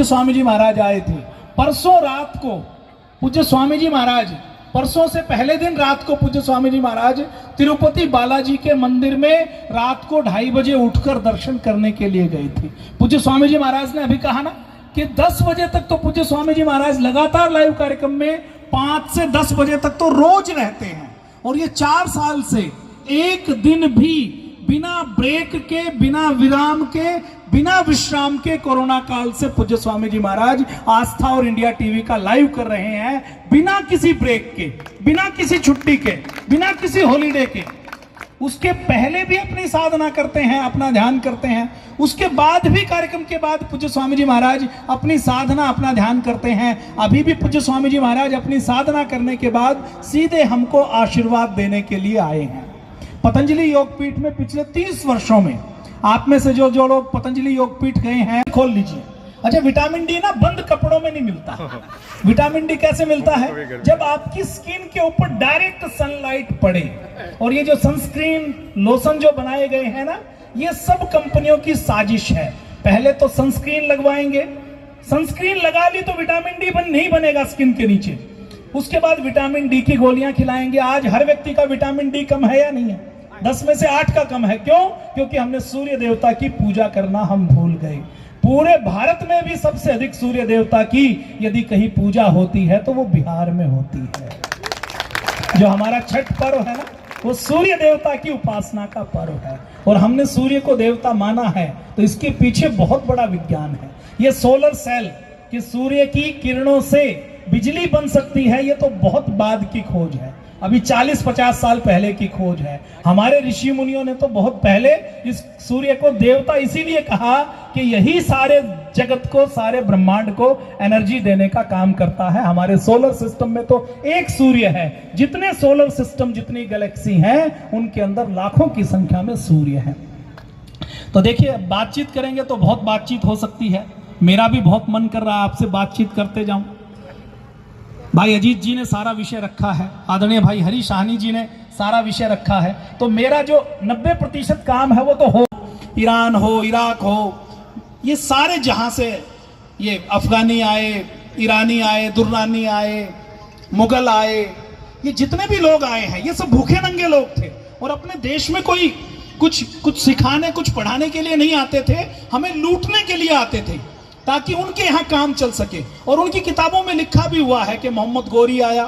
पूज्य स्वामी जी महाराज आए थे। परसों रात को पूज्य स्वामी जी महाराज, परसों से पहले दिन रात को पूज्य स्वामी जी महाराज तिरुपति बालाजी के मंदिर में रात को 2:30 बजे उठकर दर्शन करने के लिए गए थे। पूज्य स्वामी जी महाराज ने अभी कहा ना कि 10 बजे तक तो पूज्य स्वामी जी महाराज लगातार लाइव कार्यक्रम में 5 से 10 बजे तक तो रोज रहते हैं। और ये 4 साल से एक दिन भी बिना ब्रेक के, बिना विराम के, बिना विश्राम के कोरोना काल से पूज्य स्वामी जी महाराज आस्था और इंडिया टीवी का लाइव कर रहे हैं, बिना किसी ब्रेक के, बिना किसी छुट्टी के, बिना किसी हॉलीडे के। उसके पहले भी अपनी साधना करते हैं, अपना ध्यान करते हैं, उसके बाद भी कार्यक्रम के बाद पूज्य स्वामी जी महाराज अपनी साधना, अपना ध्यान करते हैं। अभी भी पूज्य स्वामी जी महाराज अपनी साधना करने के बाद सीधे हमको आशीर्वाद देने के लिए आए हैं। पतंजलि योगपीठ में पिछले 30 वर्षों में आप में से जो लोग पतंजलि योगपीठ गए हैं, खोल लीजिए। अच्छा, विटामिन डी ना बंद कपड़ों में नहीं मिलता। विटामिन डी कैसे मिलता है? जब आपकी स्किन के ऊपर डायरेक्ट सनलाइट पड़े। और ये जो सनस्क्रीन लोशन जो बनाए गए हैं ना, ये सब कंपनियों की साजिश है। पहले तो सनस्क्रीन लगवाएंगे, सनस्क्रीन लगा ली तो विटामिन डी नहीं बनेगा स्किन के नीचे, उसके बाद विटामिन डी की गोलियां खिलाएंगे। आज हर व्यक्ति का विटामिन डी कम है या नहीं है? 10 में से 8 का कम है। क्यों? क्योंकि हमने सूर्य देवता की पूजा करना हम भूल गए। पूरे भारत में भी सबसे अधिक सूर्य देवता की यदि कहीं पूजा होती है तो वो बिहार में होती है। जो हमारा छठ पर्व है ना, वो सूर्य देवता की उपासना का पर्व है। और हमने सूर्य को देवता माना है तो इसके पीछे बहुत बड़ा विज्ञान है। ये सोलर सेल कि सूर्य की किरणों से बिजली बन सकती है, ये तो बहुत बाद की खोज है। अभी 40-50 साल पहले की खोज है। हमारे ऋषि मुनियों ने तो बहुत पहले इस सूर्य को देवता इसीलिए कहा कि यही सारे जगत को, सारे ब्रह्मांड को एनर्जी देने का काम करता है। हमारे सोलर सिस्टम में तो एक सूर्य है। जितने सोलर सिस्टम, जितनी गैलेक्सी हैं, उनके अंदर लाखों की संख्या में सूर्य है। तो देखिए, बातचीत करेंगे तो बहुत बातचीत हो सकती है। मेरा भी बहुत मन कर रहा है आपसे बातचीत करते जाऊं। भाई अजीत जी ने सारा विषय रखा है, आदरणीय भाई हरी शाहनी जी ने सारा विषय रखा है। तो मेरा जो 90% काम है वो तो हो, ईरान हो, इराक हो, ये सारे जहां से ये अफगानी आए, ईरानी आए, दुर्रानी आए, मुगल आए, ये जितने भी लोग आए हैं, ये सब भूखे नंगे लोग थे। और अपने देश में कोई कुछ सिखाने, कुछ पढ़ाने के लिए नहीं आते थे, हमें लूटने के लिए आते थे ताकि उनके यहाँ काम चल सके। और उनकी किताबों में लिखा भी हुआ है कि मोहम्मद गोरी आया,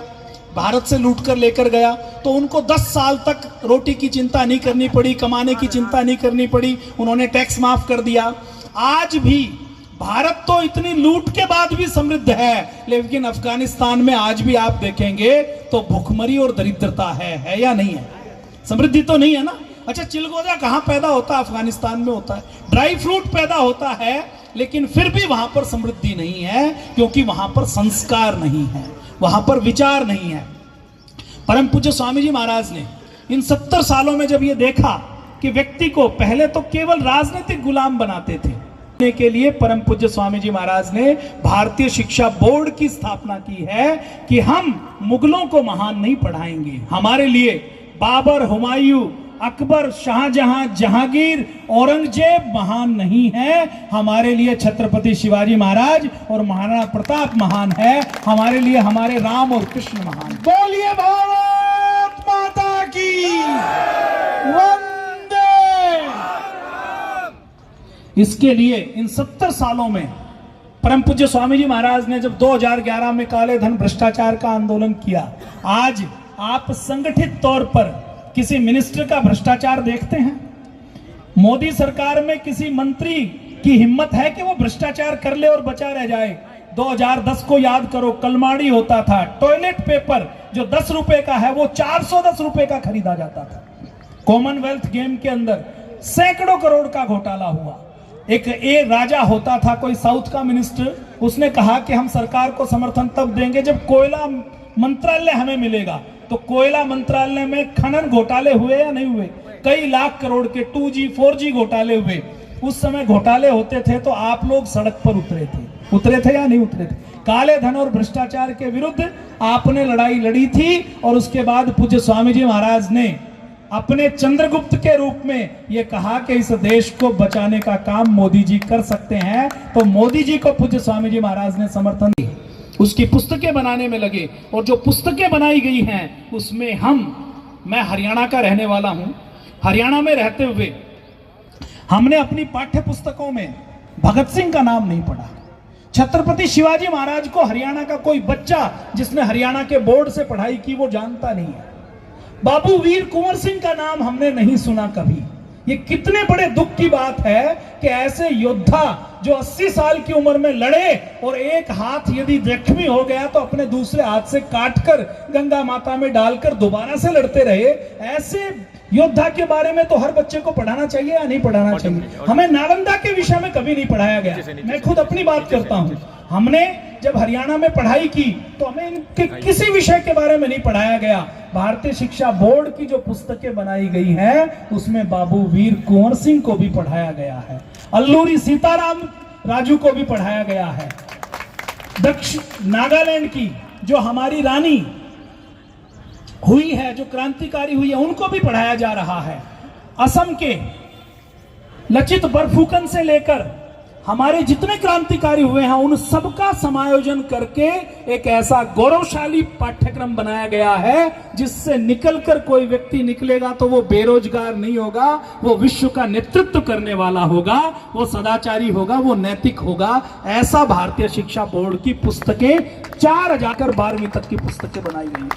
भारत से लूट कर लेकर गया, तो उनको 10 साल तक रोटी की चिंता नहीं करनी पड़ी, कमाने की चिंता नहीं करनी पड़ी, उन्होंने टैक्स माफ कर दिया। आज भी भारत तो इतनी लूट के बाद भी समृद्ध है, लेकिन अफगानिस्तान में आज भी आप देखेंगे तो भुखमरी और दरिद्रता है या नहीं है? समृद्धि तो नहीं है ना। अच्छा, चिलगोजा कहाँ पैदा होता है? अफगानिस्तान में होता है। ड्राई फ्रूट पैदा होता है, लेकिन फिर भी वहां पर समृद्धि नहीं है, क्योंकि वहां पर संस्कार नहीं है, वहां पर विचार नहीं है। परम पूज्य स्वामी जी महाराज ने इन 70 सालों में जब ये देखा कि व्यक्ति को पहले तो केवल राजनीतिक गुलाम बनाते थे, के लिए परम पूज्य स्वामी जी महाराज ने भारतीय शिक्षा बोर्ड की स्थापना की है कि हम मुगलों को महान नहीं पढ़ाएंगे। हमारे लिए बाबर, हुमायूं, अकबर, शाहजहां, जहांगीर, औरंगजेब महान नहीं है। हमारे लिए छत्रपति शिवाजी महाराज और महाराणा प्रताप महान है। हमारे लिए हमारे राम और कृष्ण महान। बोलिए भारत माता की वंदे। इसके लिए इन 70 सालों में परम पूज्य स्वामी जी महाराज ने जब 2011 में काले धन भ्रष्टाचार का आंदोलन किया, आज आप संगठित तौर पर किसी मिनिस्टर का भ्रष्टाचार देखते हैं? मोदी सरकार में किसी मंत्री की हिम्मत है कि वो भ्रष्टाचार कर ले और बचा रह जाए? 2010 को याद करो, कलमाड़ी होता था, टॉयलेट पेपर जो 10 रुपए का है वो 410 रुपए का खरीदा जाता था। कॉमनवेल्थ गेम के अंदर सैकड़ों करोड़ का घोटाला हुआ। एक राजा होता था, कोई साउथ का मिनिस्टर, उसने कहा कि हम सरकार को समर्थन तब देंगे जब कोयला मंत्रालय हमें मिलेगा। तो कोयला मंत्रालय में खनन घोटाले हुए या नहीं हुए? कई लाख करोड़ के 2G 4G घोटाले हुए। उस समय घोटाले होते थे तो आप लोग सड़क पर उतरे थे या नहीं उतरे थे? काले धन और भ्रष्टाचार के विरुद्ध आपने लड़ाई लड़ी थी। और उसके बाद पूज्य स्वामी जी महाराज ने अपने चंद्रगुप्त के रूप में ये कहा कि इस देश को बचाने का काम मोदी जी कर सकते हैं, तो मोदी जी को पूज्य स्वामी जी महाराज ने समर्थन दिया, उसकी पुस्तकें बनाने में लगे। और जो पुस्तकें बनाई गई हैं उसमें मैं हरियाणा का रहने वाला हूं, हरियाणा में रहते हुए हमने अपनी पाठ्य पुस्तकों में भगत सिंह का नाम नहीं पढ़ा। छत्रपति शिवाजी महाराज को हरियाणा का कोई बच्चा जिसने हरियाणा के बोर्ड से पढ़ाई की वो जानता नहीं है। बाबू वीर कुंवर सिंह का नाम हमने नहीं सुना कभी। ये कितने बड़े दुख की बात है कि ऐसे योद्धा जो 80 साल की उम्र में लड़े और एक हाथ यदि जख्मी हो गया तो अपने दूसरे हाथ से काटकर गंगा माता में डालकर दोबारा से लड़ते रहे, ऐसे योद्धा के बारे में तो हर बच्चे को पढ़ाना चाहिए या नहीं पढ़ाना चाहिए? हमें नालंदा के विषय में कभी नहीं पढ़ाया गया। मैं खुद अपनी बात करता हूं, हमने जब हरियाणा में पढ़ाई की तो हमें इनके किसी विषय के बारे में नहीं पढ़ाया गया। भारतीय शिक्षा बोर्ड की जो पुस्तकें बनाई गई हैं उसमें बाबू वीर कुंवर सिंह को भी पढ़ाया गया है, अल्लूरी सीताराम राजू को भी पढ़ाया गया है, दक्षिण नागालैंड की जो हमारी रानी हुई है, जो क्रांतिकारी हुई है, उनको भी पढ़ाया जा रहा है। असम के लचित बरफुकन से लेकर हमारे जितने क्रांतिकारी हुए हैं उन सबका समायोजन करके एक ऐसा गौरवशाली पाठ्यक्रम बनाया गया है जिससे निकलकर कोई व्यक्ति निकलेगा तो वो बेरोजगार नहीं होगा, वो विश्व का नेतृत्व करने वाला होगा, वो सदाचारी होगा, वो नैतिक होगा। ऐसा भारतीय शिक्षा बोर्ड की पुस्तकें 4000 12वीं तक की पुस्तकें बनाई गई।